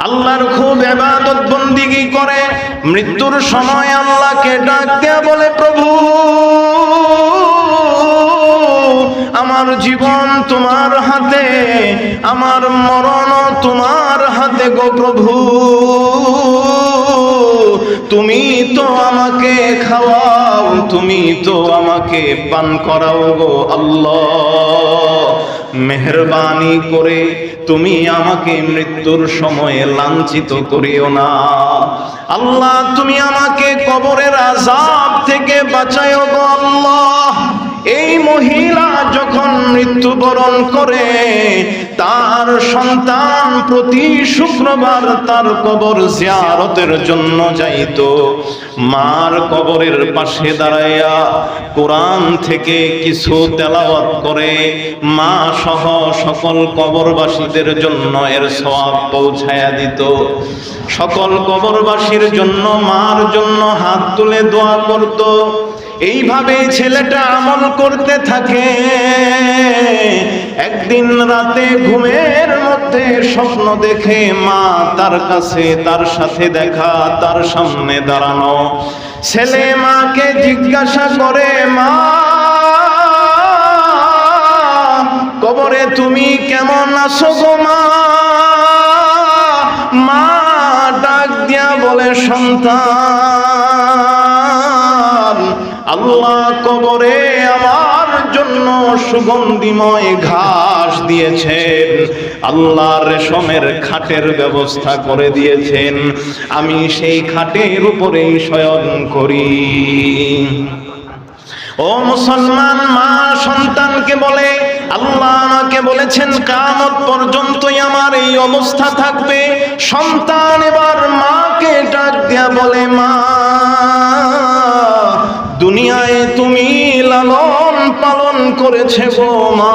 আল্লাহর খুব ইবাদত বন্দিগি করে, মৃত্যুর সময় আল্লাহকে ডাক দেয়া বলে, প্রভু আমার জীবন তোমার হাতে, আমার মরণ তোমার হাতে গো প্রভু, তুমি তো আমাকে খাওয়াও, তুমি তো আমাকে পান করাও গো আল্লাহ, মেহেরবানি করে তুমি আমাকে মৃত্যুর সময়ে লাঞ্ছিত করিও না। আল্লাহ তুমি আমাকে কবরের আযাব থেকে বাঁচাও গো আল্লাহ। এই মহিলা যখন মৃত্যুবরণ করে, তার সন্তান প্রতি শুক্রবার তার কবর জিয়ারতের জন্য যাইতো। মার কবরের পাশে দাঁড়াইয়া কোরআন থেকে কিছু তেলাওয়াত করে মা সহ সকল কবরবাসীদের জন্য এর সওয়াব পৌঁছায়া দিত। সকল কবরবাসীর জন্য মার জন্য হাত তুলে দোয়া করত। এইভাবে ছেলেটা আমল করতে থাকে। একদিন রাতে ঘুমের মধ্যে স্বপ্ন দেখে মা তার কাছে, তার সাথে দেখা, তার সামনে দাঁড়ানো। ছেলে মাকে জিজ্ঞাসা করে, মা কবরে তুমি কেমন আছো গো মা? মা ডাক দিয়া বলে, সন্তান আল্লাহ কবরে আমার জন্য সুগন্ধিময় ঘাস দিয়েছেন, আল্লাহ রেশমের খাটের ব্যবস্থা করে দিয়েছেন, আমি সেই খাটের উপরেই শয়ন করি। ও মুসলমান, মা সন্তানকে বলে, আল্লাহ আমাকে বলেছেন কিয়ামত পর্যন্তই আমার এই অবস্থা থাকবে। সন্তান এবার মাকে ডাক দিয়া বলে, মা দুনিয়ায় তুমি লালন পালন করেছে গো মা,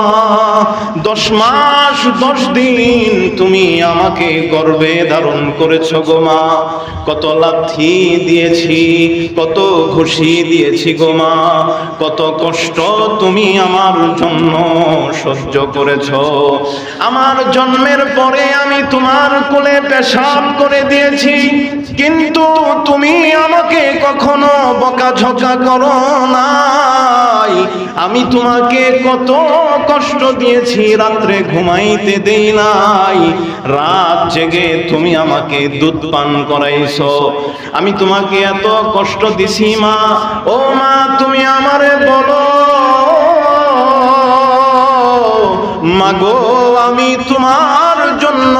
10 মাস 10 দিন তুমি আমাকে গর্ভে ধারণ করেছো গো মা। কত লাথি দিয়েছি, কত ঘুষি দিয়েছি গো মা, কত কষ্ট তুমি আমার জন্য সহ্য করেছো। আমার জন্মের পরে আমি তোমার কোলে পেশাব করে দিয়েছি, কিন্তু তুমি আমাকে কখনো বকাঝকা করো নাই। আমি তোমাকে কত কষ্ট দিয়েছি, রাত্রে ঘুমাইতে দেই নাই, রাত জেগে তুমি আমাকে দুধ পান করাইছো। আমি তোমাকে এত কষ্ট দিছি মা। ও মা তুমি আমারে বলো, মাগো আমি তোমার জন্য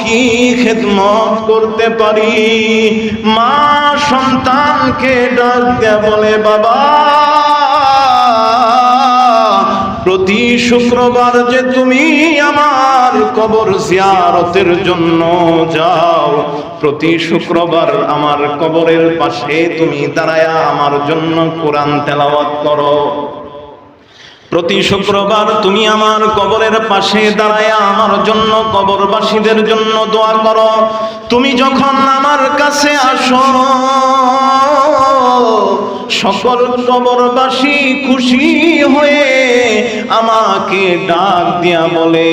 কি খেদমত করতে পারি? মা সন্তানকে ডাক দিয়ে বলে, বাবা প্রতি শুক্রবার যে তুমি আমার কবর জিয়ারতের জন্য যাও, প্রতি শুক্রবার আমার কবরের পাশে তুমি দাঁড়ায়া আমার জন্য কোরআন তেলাওয়াত করো, প্রতি শুক্রবার তুমি আমার কবরের পাশে দাঁড়ায়া আমার জন্য কবরবাসীদের জন্য দোয়া করো। তুমি যখন আমার কাছে আসো, সকল কবরবাসী খুশি হয়ে আমাকে ডাক দিয়া বলে,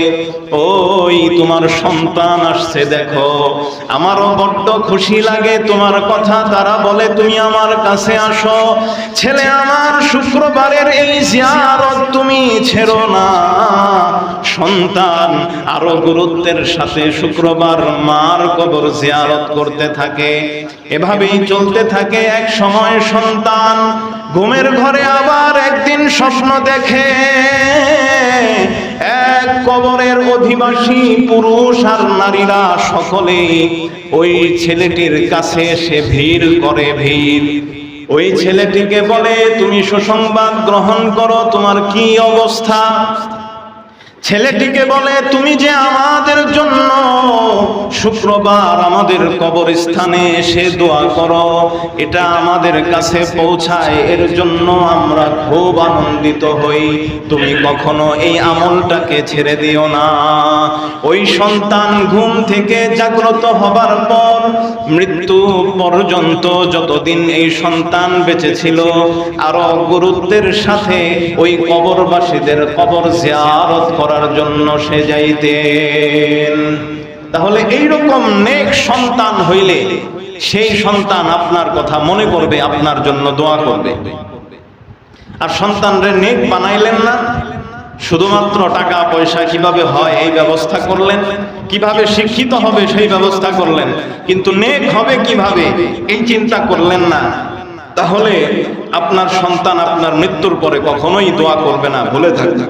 ওই তোমার সন্তান আসছে দেখো। আমারও বড্ড খুশি লাগে তোমার কথা, তারা বলে তুমি আমার কাছে আসো। ছেলে আমার শুক্রবারের এই জিয়ারত তুমি ছেড়ো না। সন্তান আরো গুরুত্বের সাথে শুক্রবার মার কবর জিয়ারত করতে থাকে। এভাবেই চলতে থাকে। এক সময় সন্তান ঘুমের ঘরে আবার একদিন স্বপ্ন দেখে, এক কবরের অধিবাসী পুরুষ আর নারীরা সকলেই ওই ছেলেটির কাছে এসে ভিড় করে। ওই ছেলেটিকে বলে, তুমি সুসংবাদ গ্রহণ করো, তোমার কি অবস্থা? ছেলেটিকে বলে, তুমি যে আমাদের জন্য শুক্রবার আমাদের কবরস্থানে এসে দোয়া করো, এটা আমাদের কাছে পৌঁছায়, এর জন্য আমরা খুব আনন্দিত হই। তুমি কখনো এই আমলটাকে ছেড়ে দিও না। ওই সন্তান ঘুম থেকে জাগ্রত হবার পর মৃত্যু পর্যন্ত যতদিন এই সন্তান বেঁচে ছিল, আরো গুরুত্বের সাথে ওই কবরবাসীদের কবর জিয়ারত করার জন্য সে যাইতেন। তাহলে এইরকম নেক সন্তান হইলে সেই সন্তান আপনার কথা মনে করবে, আপনার জন্য দোয়া করবে। আর সন্তানরে নেক বানাইলেন না, শুধুমাত্র টাকা পয়সা কিভাবে হয় এই ব্যবস্থা করলেন, কিভাবে শিক্ষিত হবে সেই ব্যবস্থা করলেন, কিন্তু নেক হবে কিভাবে এই চিন্তা করলেন না। তাহলে আপনার সন্তান আপনার মৃত্যুর পরে কখনোই দোয়া করবে না, ভুলে থাকবে।